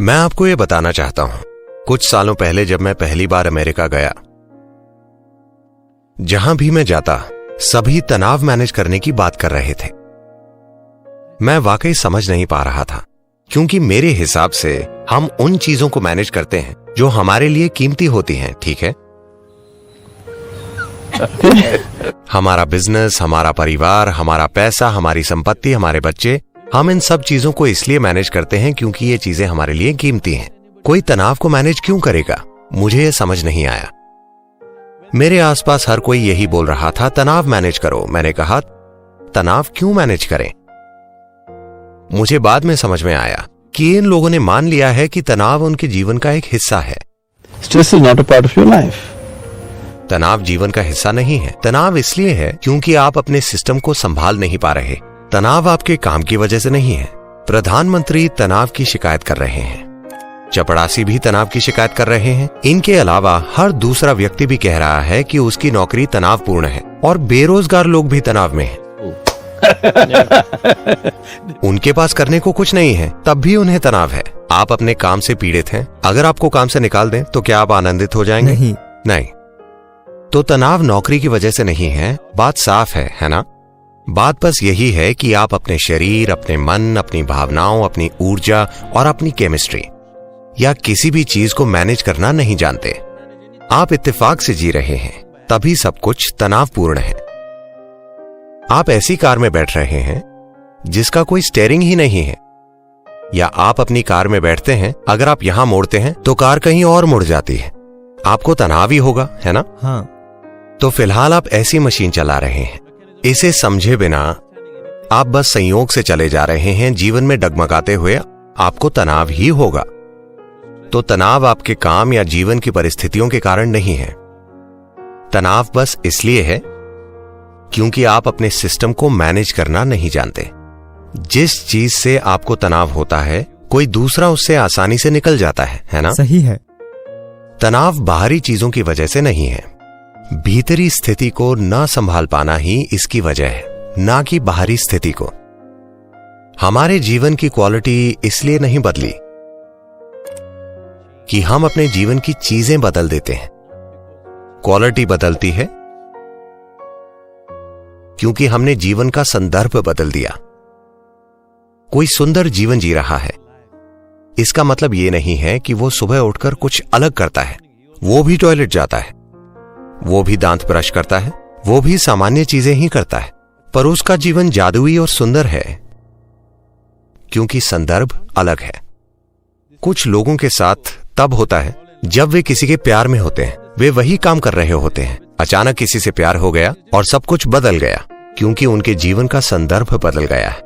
मैं आपको ये बताना चाहता हूं, कुछ सालों पहले जब मैं पहली बार अमेरिका गया, जहां भी मैं जाता सभी तनाव मैनेज करने की बात कर रहे थे। मैं वाकई समझ नहीं पा रहा था, क्योंकि मेरे हिसाब से हम उन चीजों को मैनेज करते हैं जो हमारे लिए कीमती होती हैं, ठीक है? हमारा बिजनेस, हमारा परिवार, हमारा पैसा, हमारी संपत्ति, हमारे बच्चे, हम इन सब चीजों को इसलिए मैनेज करते हैं क्योंकि ये चीजें हमारे लिए कीमती हैं। कोई तनाव को मैनेज क्यों करेगा? मुझे ये समझ नहीं आया। मेरे आसपास हर कोई यही बोल रहा था, तनाव मैनेज करो। मैंने कहा, तनाव क्यों मैनेज करें? मुझे बाद में समझ में आया कि इन लोगों ने मान लिया है कि तनाव उनके जीवन का एक हिस्सा है। Stress is not a part of your life. तनाव जीवन का हिस्सा नहीं है। तनाव इसलिए है क्योंकि आप अपने सिस्टम को संभाल नहीं पा रहे। तनाव आपके काम की वजह से नहीं है। प्रधानमंत्री तनाव की शिकायत कर रहे हैं, चपड़ासी भी तनाव की शिकायत कर रहे हैं। इनके अलावा हर दूसरा व्यक्ति भी कह रहा है कि उसकी नौकरी तनावपूर्ण है, और बेरोजगार लोग भी तनाव में हैं। उनके पास करने को कुछ नहीं है, तब भी उन्हें तनाव है। आप अपने काम से पीड़ित हैं। अगर आपको काम से निकाल दें तो क्या आप आनंदित हो जाएंगे? नहीं। तो तनाव नौकरी की वजह से नहीं है। बात साफ है ना? बात बस यही है कि आप अपने शरीर, अपने मन, अपनी भावनाओं, अपनी ऊर्जा और अपनी केमिस्ट्री या किसी भी चीज को मैनेज करना नहीं जानते। आप इत्तेफाक से जी रहे हैं, तभी सब कुछ तनावपूर्ण है। आप ऐसी कार में बैठ रहे हैं जिसका कोई स्टीयरिंग ही नहीं है, या आप अपनी कार में बैठते हैं, अगर आप यहां मोड़ते हैं तो कार कहीं और मुड़ जाती है। आपको तनाव ही होगा, है ना? हाँ। तो फिलहाल आप ऐसी मशीन चला रहे हैं। इसे समझे बिना आप बस संयोग से चले जा रहे हैं, जीवन में डगमगाते हुए। आपको तनाव ही होगा। तो तनाव आपके काम या जीवन की परिस्थितियों के कारण नहीं है। तनाव बस इसलिए है क्योंकि आप अपने सिस्टम को मैनेज करना नहीं जानते। जिस चीज से आपको तनाव होता है, कोई दूसरा उससे आसानी से निकल जाता है ना? सही है। तनाव बाहरी चीजों की वजह से नहीं है। भीतरी स्थिति को न संभाल पाना ही इसकी वजह है, ना कि बाहरी स्थिति को। हमारे जीवन की क्वालिटी इसलिए नहीं बदली कि हम अपने जीवन की चीजें बदल देते हैं। क्वालिटी बदलती है क्योंकि हमने जीवन का संदर्भ बदल दिया। कोई सुंदर जीवन जी रहा है, इसका मतलब यह नहीं है कि वो सुबह उठकर कुछ अलग करता है। वो भी टॉयलेट जाता है, वो भी दांत ब्रश करता है, वो भी सामान्य चीजें ही करता है, पर उसका जीवन जादुई और सुंदर है क्योंकि संदर्भ अलग है। कुछ लोगों के साथ तब होता है जब वे किसी के प्यार में होते हैं। वे वही काम कर रहे होते हैं, अचानक किसी से प्यार हो गया और सब कुछ बदल गया क्योंकि उनके जीवन का संदर्भ बदल गया है।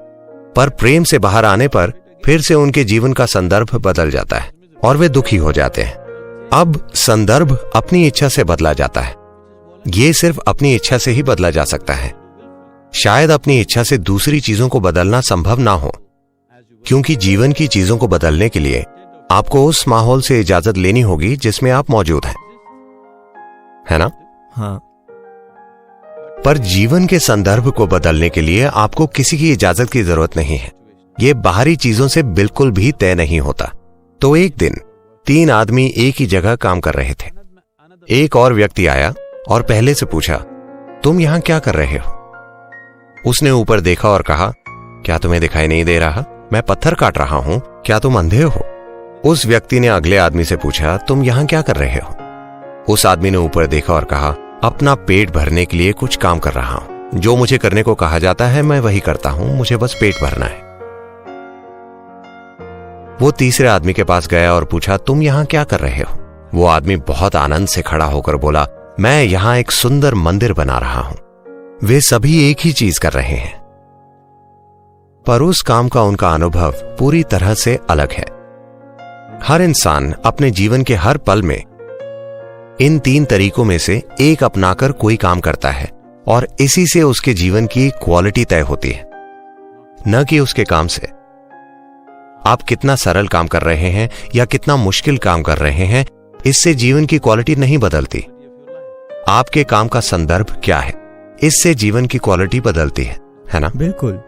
पर प्रेम से बाहर आने पर फिर से उनके जीवन का संदर्भ बदल जाता है और वे दुखी हो जाते हैं। अब संदर्भ अपनी इच्छा से बदला जाता है। ये सिर्फ अपनी इच्छा से ही बदला जा सकता है। शायद अपनी इच्छा से दूसरी चीजों को बदलना संभव ना हो, क्योंकि जीवन की चीजों को बदलने के लिए आपको उस माहौल से इजाजत लेनी होगी जिसमें आप मौजूद हैं, है ना? हाँ। पर जीवन के संदर्भ को बदलने के लिए आपको किसी की इजाजत की जरूरत नहीं है। यह बाहरी चीजों से बिल्कुल भी तय नहीं होता। तो एक दिन 3 आदमी एक ही जगह काम कर रहे थे। एक और व्यक्ति आया और पहले से पूछा, तुम यहां क्या कर रहे हो? उसने ऊपर देखा और कहा, क्या तुम्हें दिखाई नहीं दे रहा? मैं पत्थर काट रहा हूं, क्या तुम अंधे हो? उस व्यक्ति ने अगले आदमी से पूछा, तुम यहां क्या कर रहे हो? उस आदमी ने ऊपर देखा और कहा, अपना पेट भरने के लिए कुछ काम कर रहा हूं। जो मुझे करने को कहा जाता है मैं वही करता हूं, मुझे बस पेट भरना है। वो तीसरे आदमी के पास गया और पूछा, तुम यहां क्या कर रहे हो? वो आदमी बहुत आनंद से खड़ा होकर बोला, मैं यहां एक सुंदर मंदिर बना रहा हूं। वे सभी एक ही चीज कर रहे हैं, पर उस काम का उनका अनुभव पूरी तरह से अलग है। हर इंसान अपने जीवन के हर पल में इन 3 तरीकों में से एक अपनाकर कोई काम करता है, और इसी से उसके जीवन की क्वालिटी तय होती है, न कि उसके काम से। आप कितना सरल काम कर रहे हैं या कितना मुश्किल काम कर रहे हैं, इससे जीवन की क्वालिटी नहीं बदलती। आपके काम का संदर्भ क्या है, इससे जीवन की क्वालिटी बदलती है ना? बिल्कुल।